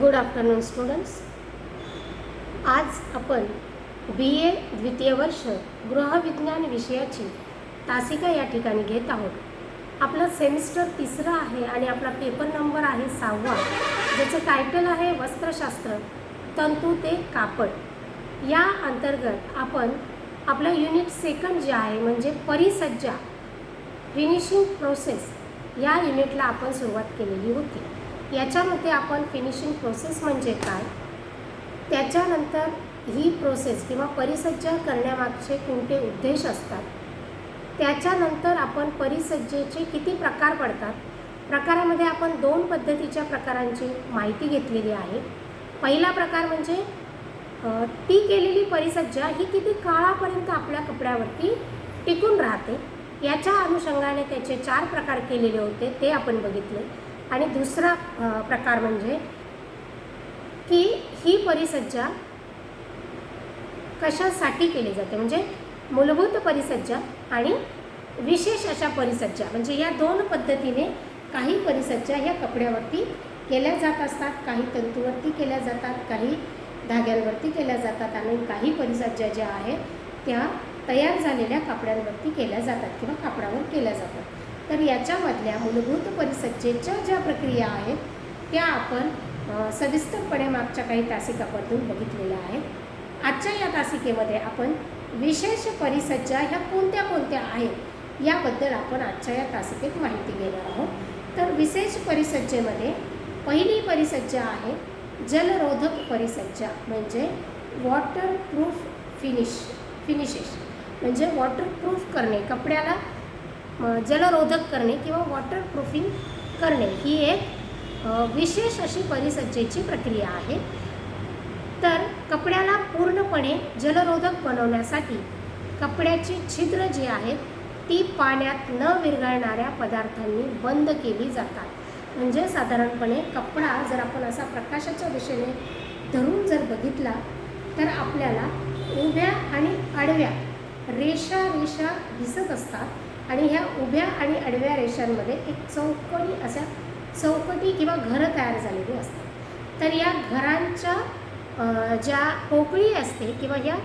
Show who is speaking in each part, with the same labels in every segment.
Speaker 1: Good afternoon students. आज आपण BA द्वितीय वर्ष गृहविज्ञान विषयाची तासिका या ठिकाणी घेत आहोत. आपला सेमिस्टर तिसरा आहे आणि आपला पेपर नंबर आहे 6वा, ज्याचं टायटल आहे वस्त्रशास्त्र तंतू ते कापड. या अंतर्गत आपण आपलं युनिट सेकंड जे आहे म्हणजे परिसज्जा फिनिशिंग प्रोसेस या युनिटला आपण सुरुवात केलेली होती. याच्यामध्ये आपण फिनिशिंग प्रोसेस म्हणजे काय, त्याच्यानंतर ही प्रोसेस किंवा परिसज्जा करण्यामागचे कोणते उद्देश असतात, त्याच्यानंतर आपण परिसज्जेचे किती प्रकार पडतात. प्रकारामध्ये आपण 2 पद्धतीच्या प्रकारांची माहिती घेतलेली आहे. पहिला प्रकार म्हणजे ती केलेली परिसज्जा ही किती काळापर्यंत आपल्या कपड्यावरती टिकून राहते. याच्या अनुषंगाने त्याचे 4 प्रकार केलेले होते, ते आपण बघितले. आणि दुसरा प्रकार म्हणजे की ही परिसज्जा कशासाठी केली जाते, म्हणजे मूलभूत परिसज्जा आणि विशेष अशा परिसज्जा. म्हणजे या 2 पद्धतीने काही परिसज्जा ह्या कपड्यावरती केल्या जात असतात. काही तंतूवरती केल्या जातात, काही धाग्यांवरती केल्या जातात आणि काही परिसज्जा ज्या आहेत त्या तयार झालेल्या कापडांवरती केल्या जातात किंवा कापडावर केल्या जातात. तर याच्यामधल्या मूलभूत परिसज्जेच्या ज्या प्रक्रिया आहेत त्या आपण सविस्तरपणे मागच्या काही तासिकापासून बघितलेल्या आहेत. आजच्या या तासिकेमध्ये आपण विशेष परिसज्जा ह्या कोणत्या कोणत्या आहेत याबद्दल आपण आजच्या या तासिकेत माहिती घेणार आहोत. तर विशेष परिसज्जेमध्ये पहिली परिसज्जा आहे जलरोधक परिसज्जा, म्हणजे वॉटरप्रूफ फिनिशेस, म्हणजे वॉटरप्रूफ करणे, कपड्याला जलरोधक करणे किंवा वॉटरप्रूफिंग करणे ही एक विशेष अशी परिसज्जेची प्रक्रिया आहे. तर कपड्याला पूर्णपणे जलरोधक बनवण्यासाठी कपड्याची छिद्र जी आहेत ती पाण्यात न विरघळणाऱ्या पदार्थांनी बंद केली जातात. म्हणजे साधारणपणे कपडा जर आपण असा प्रकाशाच्या दिशेने धरून जर बघितला तर आपल्याला उभ्या आणि आडव्या रेषा दिसत असतात आणि ह्या उभ्या आणि आडव्या रेषांमध्ये एक चौकटी किंवा घरं तयार झालेली असतात. तर या घरांच्या ज्या पोकळी असते किंवा या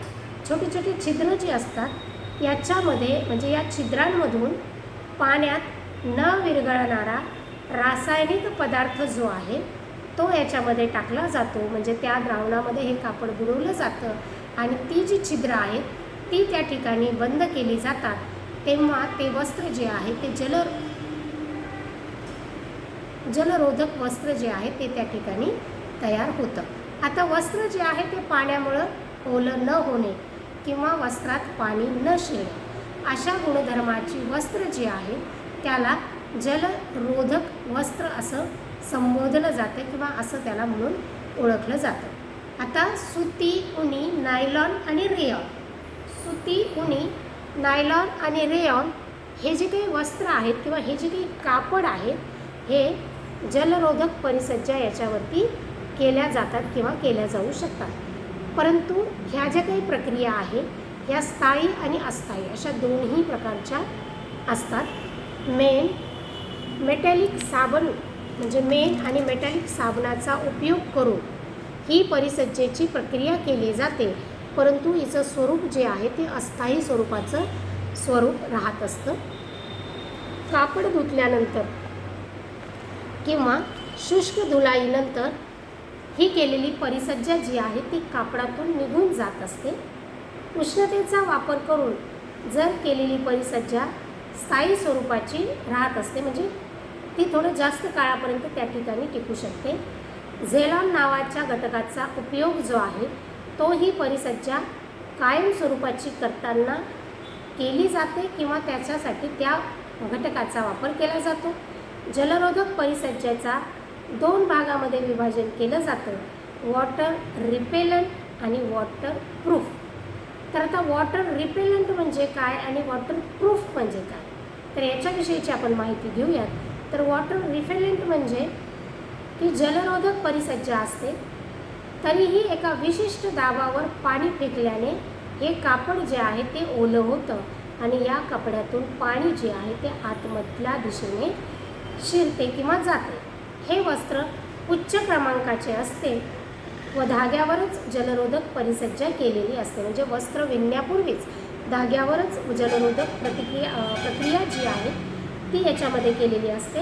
Speaker 1: छोटी छोटी छिद्र जी असतात याच्यामध्ये म्हणजे या छिद्रांमधून पाण्यात न विरघळणारा रासायनिक पदार्थ जो आहे तो याच्यामध्ये टाकला जातो. म्हणजे त्या द्रावणामध्ये हे कापड बुडवलं जातं आणि ती जी छिद्र आहेत ती त्या ठिकाणी बंद केली जातात. तेव्हा ते वस्त्र जे आहे ते जलरोधक वस्त्र जे आहे ते त्या ठिकाणी तयार होतं. आता वस्त्र जे आहे ते पाण्यामुळं ओलं न होणे किंवा वस्त्रात पाणी न शिरणे अशा गुणधर्माची वस्त्र जी आहे त्याला जलरोधक वस्त्र असं संबोधलं जातं किंवा असं त्याला म्हणून ओळखलं जातं. आता सुती, उनी, नायलॉन आणि रेयॉन. सुती, उनी, नायलॉन आणि रेयॉन हे जे काही वस्त्र आहेत किंवा हे जे काही कापड आहे हे जलरोधक परिसज्जा याच्यावरती केल्या जातात किंवा केल्या जाऊ शकतात. परंतु ह्या ज्या काही प्रक्रिया आहे ह्या स्थायी आणि अस्थायी अशा दोन्ही प्रकारच्या असतात. मेटॅलिक साबण म्हणजे मेण आणि मेटॅलिक साबणाचा उपयोग करून ही परिसज्जेची प्रक्रिया केली जाते, परंतु हिचं स्वरूप जे आहे ते अस्थायी स्वरूपाचं स्वरूप राहत असतं. कापड धुतल्यानंतर किंवा शुष्क धुलाईनंतर ही केलेली परिसज्जा जी आहे ती कापडातून निघून जात असते. उष्णतेचा वापर करून जर केलेली परिसज्जा स्थायी स्वरूपाची राहत असते, म्हणजे ती थोडं जास्त काळापर्यंत त्या ठिकाणी टिकू शकते. झेलॉन नावाच्या घटकाचा उपयोग जो आहे तो ही परिसज्जा कायम स्वरूपाची करताना केली जाते किंवा त्याच्यासाठी त्या घटकाचा वापर केला जातो. जलरोधक परिसज्जेचा 2 भागामध्ये विभाजन केलं जातं, वॉटर रिपेलंट आणि वॉटरप्रूफ. तर आता वॉटर रिपेलंट म्हणजे काय आणि वॉटरप्रूफ म्हणजे काय, तर याच्याविषयीची आपण माहिती घेऊयात. तर वॉटर रिपेलंट म्हणजे की जलरोधक परिसज्जा असते तरीही एका विशिष्ट दाबावर पाणी फेकल्याने हे कापड जे आहे ते ओलं होतं आणि या कपड्यातून पाणी जे आहे ते आतमधल्या दिशेने शिरते किंवा जाते. हे वस्त्र उच्च क्रमांकाचे असते व धाग्यावरच जलरोधक परिसज्जा केलेली असते. म्हणजे वस्त्र विणण्यापूर्वीच धाग्यावरच जलरोधक प्रक्रिया जी आहे ती याच्यामध्ये केलेली असते.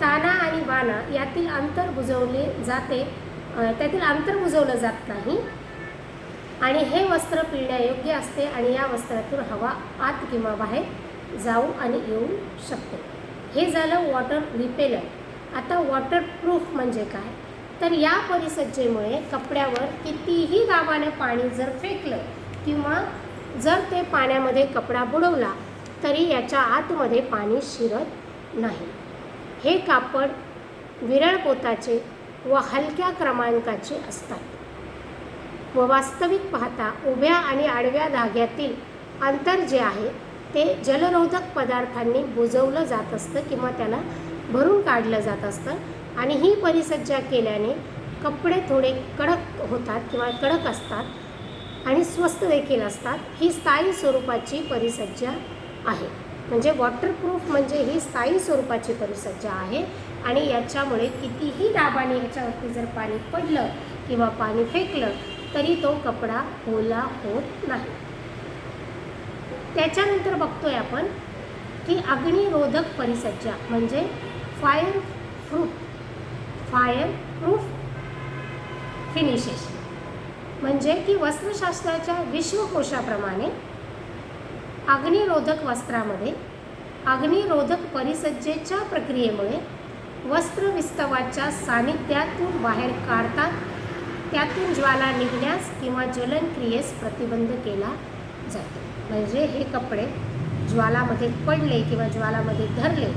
Speaker 1: ताना आणि वाना यातील अंतर बुजवले जाते, त्यातील अंतर बुजवलं जात नाही आणि हे वस्त्र पिळण्यायोग्य असते आणि या वस्त्रातून हवा आत किंवा बाहेर जाऊ आणि येऊ शकते. हे झालं वॉटर रिपेलंट. आता वॉटरप्रूफ म्हणजे काय, तर या परिसज्जेमुळे कपड्यावर कितीही दाबाने पाणी जर फेकलं किंवा जर ते पाण्यामध्ये कपडा बुडवला तरी याच्या आतमध्ये पाणी शिरत नाही. हे कापड विरळ पोताचे व हलक्या क्रमांकाचे असतात व वास्तविक पाहता उभ्या आणि आडव्या धाग्यातील अंतर जे आहे ते जलरोधक पदार्थांनी बुजवलं जात असतं किंवा त्याला भरून काढलं जात असतं आणि ही परिसज्जा केल्याने कपडे थोडे कडक होतात किंवा कडक असतात आणि स्वस्त देखील असतात. ही स्थायी स्वरूपाची परिसज्जा आहे. म्हणजे वॉटरप्रूफ म्हणजे ही स्थायी स्वरूपाची परिसज्जा आहे आणि याच्यामुळे कितीही दाबाने याच्यावरती जर पाणी पडलं किंवा पाणी फेकलं तरी तो कपडा ओला होत नाही. त्याच्यानंतर बघतोय आपण की अग्निरोधक परिसज्जा म्हणजे फायरप्रूफ फिनिशेस. म्हणजे की वस्त्रशास्त्राच्या विश्वकोशाप्रमाणे अग्निरोधक वस्त्रामध्ये अग्निरोधक परिसज्जेच्या प्रक्रियेमुळे वस्त्र विस्तवाच्या सानिध्यातून बाहेर काढतात, त्यातून ज्वाला निघण्यास किंवा ज्वलन क्रियेस प्रतिबंध केला जातो. म्हणजे हे कपडे ज्वालामध्ये पडले किंवा ज्वालामध्ये धरले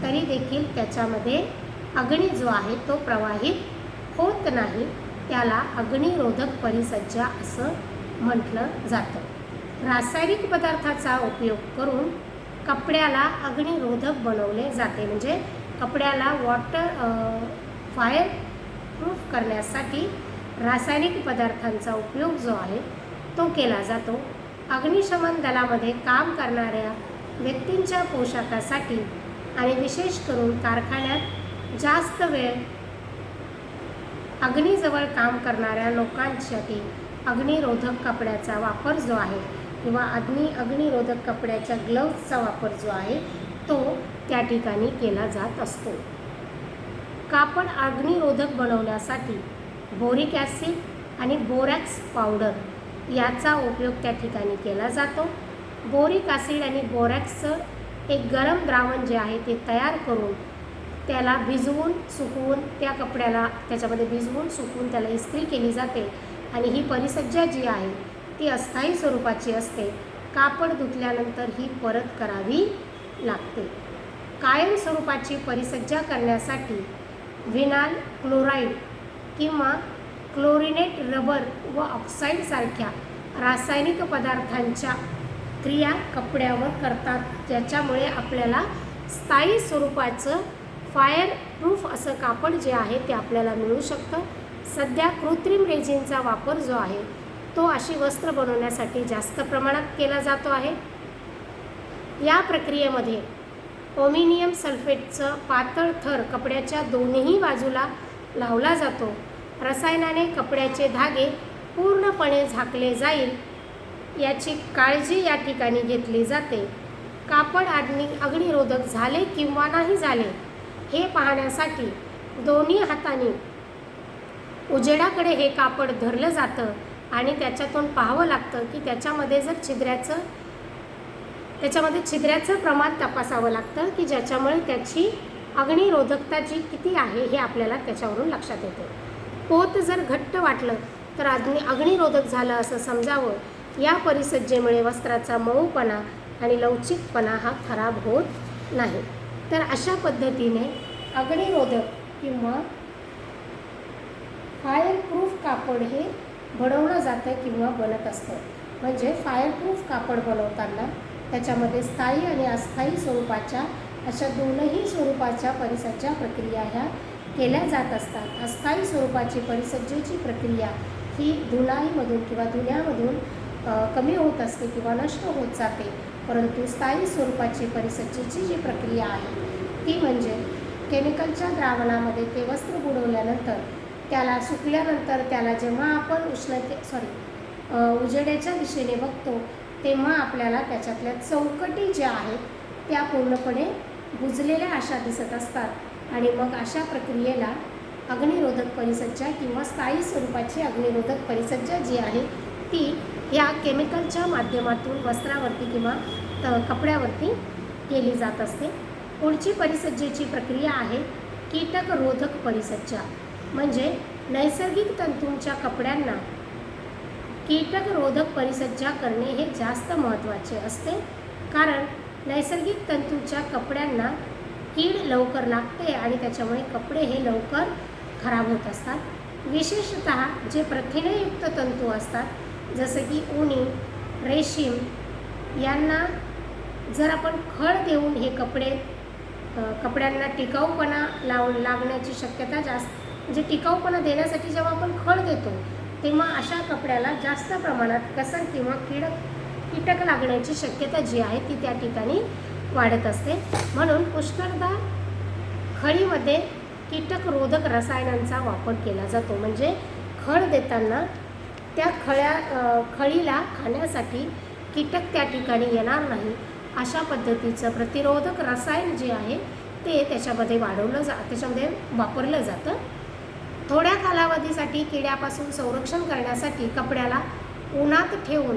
Speaker 1: तरी देखील त्याच्यामध्ये अग्नी जो आहे तो प्रवाहित होत नाही. त्याला अग्निरोधक परिसज्जा असं म्हटलं जातं. रासायनिक पदार्थाचा उपयोग करून कपड्याला अग्निरोधक बनवले जाते. म्हणजे कपड्याला फायरप्रूफ करण्यासाठी रासायनिक पदार्थांचा उपयोग जो आहे तो केला जातो. अग्निशमन दलामध्ये काम करणाऱ्या व्यक्तींच्या पोशाखासाठी आणि विशेष करून कारखान्यात जास्त वेळ अग्नीजवळ काम करणाऱ्या लोकांसाठी अग्निरोधक कपड्याचा वापर जो आहे किंवा अग्निरोधक कपड्याच्या ग्लव्जचा वापर जो आहे तो त्या ठिकाणी केला जात असतो. कापड अग्निरोधक बनवण्यासाठी बोरिक ॲसिड आणि बोरॅक्स पावडर याचा उपयोग त्या ठिकाणी केला जातो. बोरिक ॲसिड आणि बोरॅक्सचं एक गरम द्रावण जे आहे ते तयार करून त्याला भिजवून सुकवून त्या कपड्याला त्याच्यामध्ये भिजवून सुकवून त्याला इस्त्री केली जाते आणि ही परिसज्जा जी आहे ती अस्थायी स्वरूपाची असते. कापड धुतल्यानंतर ही परत करावी लागते. कायम स्वरूपाची परिसज्जा करण्यासाठी विनाल क्लोराईड किंवा क्लोरिनेट रबर व ऑक्साईडसारख्या रासायनिक पदार्थांच्या क्रिया कपड्यावर करतात, ज्याच्यामुळे आपल्याला स्थायी स्वरूपाचं फायरप्रूफ असं कापड जे आहे ते आपल्याला मिळू शकतं. सध्या कृत्रिम रेजिनचा वापर जो आहे तो अशी वस्त्र बनवण्यासाठी जास्त प्रमाणात केला जातो आहे. या प्रक्रियेमध्ये ओमिनियम सल्फेटचं पातळ थर कपड्याच्या दोन्ही बाजूला लावला जातो. रसायनाने कपड्याचे धागे पूर्णपणे झाकले जाईल याची काळजी या ठिकाणी घेतली जाते. कापड अग्निरोधक झाले किंवा नाही झाले हे पाहण्यासाठी दोन्ही हातांनी उजेडाकडे हे कापड धरलं जातं आणि त्याच्यातून पाहावं लागतं की त्याच्यामध्ये छिद्राचं प्रमाण तपासावं लागतं की ज्याच्यामुळे त्याची अग्निरोधकता जी किती आहे हे आपल्याला त्याच्यावरून लक्षात येते. पोत जर घट्ट वाटलं तर अग्निरोधक झालं असं समजावं. या परिसज्जेमुळे वस्त्राचा मऊपणा आणि लवचिकपणा हा खराब होत नाही. तर अशा पद्धतीने अग्निरोधक किंवा फायरप्रूफ कापड हे बनवलं जातं किंवा बनत असतं. म्हणजे फायरप्रूफ कापड बनवताना त्याच्यामध्ये स्थायी आणि अस्थायी स्वरूपाच्या अशा दोनही स्वरूपाच्या परिसज्जा प्रक्रिया ह्या केल्या जात असतात. अस्थायी स्वरूपाची परिसज्जेची प्रक्रिया ही धुलाईमधून किंवा धुण्यामधून कमी होत असते किंवा नष्ट होत जाते. परंतु स्थायी स्वरूपाची परिसज्जेची जी प्रक्रिया आहे ती म्हणजे केमिकलच्या द्रावणामध्ये ते वस्त्र बुडवल्यानंतर केल्यानंतर त्याला सुकल्यानंतर त्याला जेव्हा आपण उजेडाच्या दिशेने बघतो तेव्हा आपल्याला त्याच्यातल्या चौकटी ज्या आहेत त्या पूर्णपणे बुजलेल्या अशा दिसत असतात आणि मग अशा प्रक्रियेला अग्निरोधक परिसज्जा किंवा स्थायी स्वरूपाची अग्निरोधक परिसज्जा जी आहे ती या केमिकलच्या माध्यमातून वस्त्रावरती किंवा कपड्यावरती केली जात असते. पुढची परिसज्जेची प्रक्रिया आहे कीटकरोधक परिसज्जा. म्हणजे नैसर्गिक तंतूंच्या कपड्यांना कीटकरोधक परिसज्जा करणे हे जास्त महत्त्वाचे असते, कारण नैसर्गिक तंतूंच्या कपड्यांना कीड लवकर लागते आणि त्याच्यामुळे कपडे हे लवकर खराब होत असतात. विशेषतः जे प्रथिनयुक्त तंतू असतात जसे की उनी, रेशीम यांना जर आपण खळ देऊन हे कपड्यांना टिकाऊपणा लागण्याची शक्यता जास्त, म्हणजे टिकाऊपणा देण्यासाठी जेव्हा आपण खळ देतो तेव्हा अशा कपड्याला जास्त प्रमाणात कसर किंवा कीटक लागण्याची शक्यता जी आहे ती त्या ठिकाणी वाढत असते. म्हणून पुष्कळदा खळीमध्ये कीटकरोधक रसायनांचा वापर केला जातो. म्हणजे खळ देताना त्या खळीला खाण्यासाठी कीटक त्या ठिकाणी येणार नाही अशा पद्धतीचं प्रतिरोधक रसायन जे आहे ते त्याच्यामध्ये त्याच्यामध्ये वापरलं जातं. थोड्या कालावधीसाठी किड्यापासून संरक्षण करण्यासाठी कपड्याला उन्हात ठेवून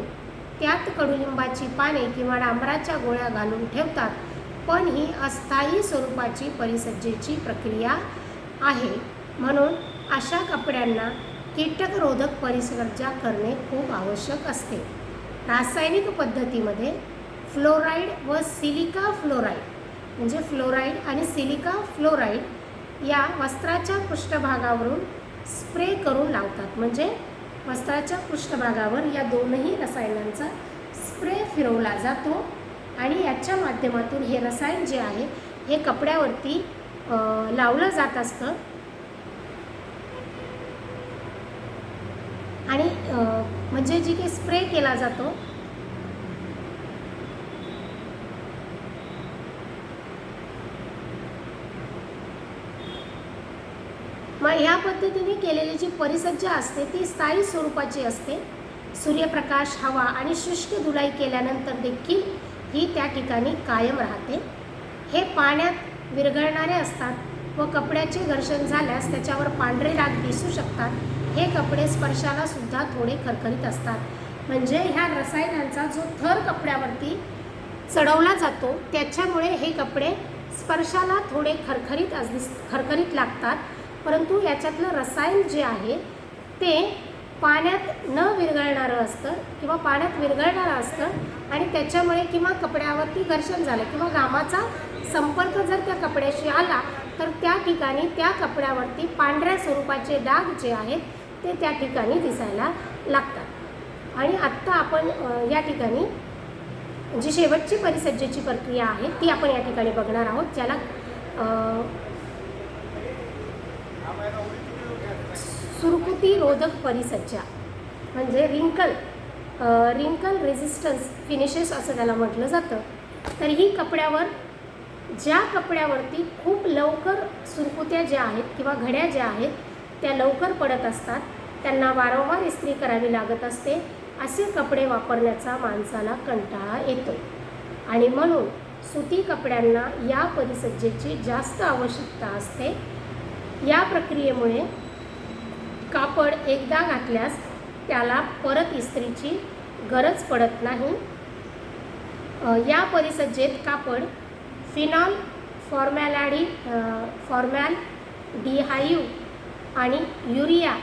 Speaker 1: त्यात कडुलिंबाची पाने किंवा डांबराच्या गोळ्या घालून ठेवतात, पण ही अस्थायी स्वरूपाची परिसज्जेची प्रक्रिया आहे. म्हणून अशा कपड्यांना कीटकरोधक परिसज्जा करणे खूप आवश्यक असते. रासायनिक पद्धतीमध्ये फ्लोराईड व सिलिका फ्लोराईड, म्हणजे फ्लोराईड आणि सिलिका फ्लोराईड या वस्त्राच्या पृष्ठभागावरून स्प्रे करून लावतात. म्हणजे वस्त्राच्या पृष्ठभागावर या दोनही रसायनांचा स्प्रे फिरवला जातो आणि याच्या माध्यमातून हे रसायन जे आहे हे कपड्यावरती लावलं जात असतं आणि म्हणजे जी काही स्प्रे केला जातो मग ह्या पद्धतीने केलेली जी परिसज्जा असते ती स्थायी स्वरूपाची असते. सूर्यप्रकाश, हवा आणि शुष्क धुलाई केल्यानंतर देखील ही त्या ठिकाणी कायम राहते. हे पाण्यात विरघळणारे असतात व कपड्याचे घर्षण झाल्यास त्याच्यावर पांढरे डाग दिसू शकतात. हे कपडे स्पर्शाला सुद्धा थोडे खरखरीत असतात. म्हणजे ह्या रसायनांचा जो थर कपड्यावरती चढवला जातो त्याच्यामुळे हे कपडे स्पर्शाला थोडे खरखरीत लागतात, परंतु याच्यातलं रसायन जे आहे ते पाण्यात न विरघळणारं असतं किंवा पाण्यात विरघळणारं असतं आणि त्याच्यामुळे किंवा कपड्यावरती घर्षण झालं किंवा घामाचा संपर्क जर त्या कपड्याशी आला तर त्या ठिकाणी त्या कपड्यावरती पांढऱ्या स्वरूपाचे डाग जे आहेत ते त्या ठिकाणी दिसायला लागतात. आणि आत्ता आपण या ठिकाणी जी शेवटची परिसज्जेची प्रक्रिया आहे ती आपण या ठिकाणी बघणार आहोत, ज्याला सुरकुती रोधक परिसज्जा म्हणजे रिंकल रेझिस्टन्स फिनिशेस असं त्याला म्हटलं जातं. तर ही ज्या कपड्यावरती खूप लवकर सुरकुत्या ज्या आहेत किंवा घड्या ज्या आहेत त्या लवकर पडत असतात, त्यांना वारंवार इस्त्री करावी लागत असते, असे कपडे वापरण्याचा माणसाला कंटाळा येतो आणि म्हणून सुती कपड्यांना या परिसज्जेची जास्त आवश्यकता असते. या प्रक्रियेमुळे कापड एकदा घातल्यास त्याला परत इस्त्रीची गरज पडत नाही. या परिसज्जेत कापड फिनॉल फॉर्मॅल्डिहाइड आणि युरिया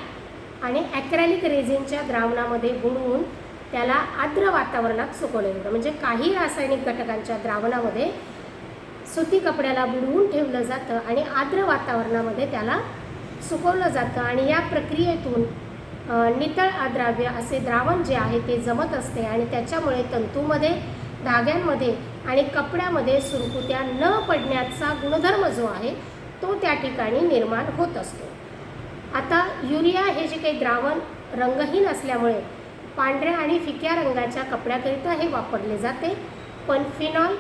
Speaker 1: आणि ॲक्रेलिक रेझिनच्या द्रावणामध्ये बुडवून त्याला आर्द्र वातावरणात सुकवलं जातं. म्हणजे काही रासायनिक घटकांच्या द्रावणामध्ये सुती कपड्याला बुडवून ठेवलं जातं आणि आर्द्र वातावरणामध्ये त्याला सुकवलं जातं आणि या प्रक्रियेतून नितळ अद्राव्य असे द्रावण जे आहे ते जमत असते आणि त्याच्यामुळे तंतूमध्ये, धाग्यांमध्ये आणि कपड्यामध्ये सुरकुत्या न पडण्याचा गुणधर्म जो आहे तो त्या ठिकाणी निर्माण होत असतो. आता युरिया हे जे काही द्रावण रंगहीन असल्यामुळे पांढऱ्या आणि फिक्या रंगाच्या कपड्याकरिता हे वापरले जाते, पण फिनॉल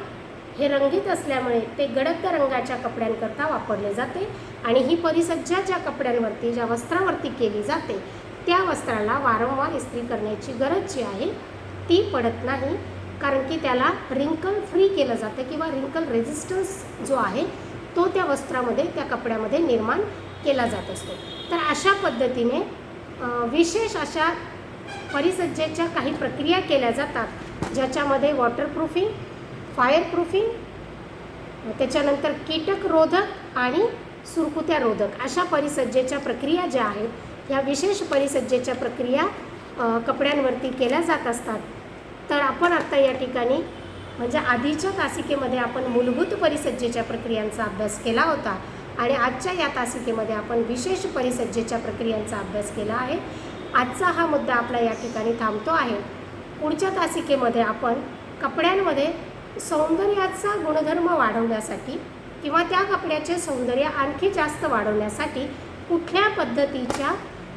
Speaker 1: हे रंगीत असल्यामुळे ते गडद रंगाच्या कपड्यांकरता वापरले जाते आणि ही परिसज्जा ज्या कपड्यांवरती, ज्या वस्त्रावरती केली जाते त्या वस्त्राला वारंवार इस्त्री करण्याची गरज जी आहे ती पडत नाही, कारण की त्याला रिंकल फ्री केलं जातं किंवा रिंकल रेझिस्टन्स जो आहे तो त्या वस्त्रामध्ये, त्या कपड्यामध्ये निर्माण केला जात असतो. तर अशा पद्धतीने विशेष अशा परिसज्जेच्या काही प्रक्रिया केल्या जातात ज्याच्यामध्ये वॉटरप्रूफिंग, फायर प्रूफिंग, त्याच्यानंतर कीटकरोधक आणि सुरकुत्या रोधक अशा परिसज्जेच्या प्रक्रिया ज्या आहेत, ह्या विशेष परिसज्जेच्या प्रक्रिया कपड्यांवरती केल्या जात असतात. तर आपण आत्ता या ठिकाणी म्हणजे आधीच्या तासिकेमध्ये आपण मूलभूत परिसज्जेच्या प्रक्रियांचा अभ्यास केला होता आणि आजच्या या तासिकेमध्ये आपण विशेष परिसज्जेच्या प्रक्रियांचा अभ्यास केला आहे. आजचा हा मुद्दा आपला या ठिकाणी थांबतो आहे. पुढच्या तासिकेमध्ये आपण कपड्यांमध्ये सौंदर्याचा गुणधर्म वाढवण्यासाठी किंवा त्या कपड्याचे सौंदर्य आणखी जास्त वाढवण्यासाठी कुठल्या पद्धतीच्या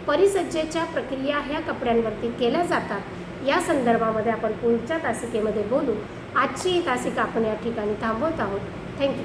Speaker 1: परिसज्जेच्या प्रक्रिया ह्या कपड्यांवरती केल्या जातात या संदर्भामध्ये आपण पुढच्या तासिकेमध्ये बोलू. आजची ही तासिका आपण या ठिकाणी थांबवत आहोत. थँक्यू.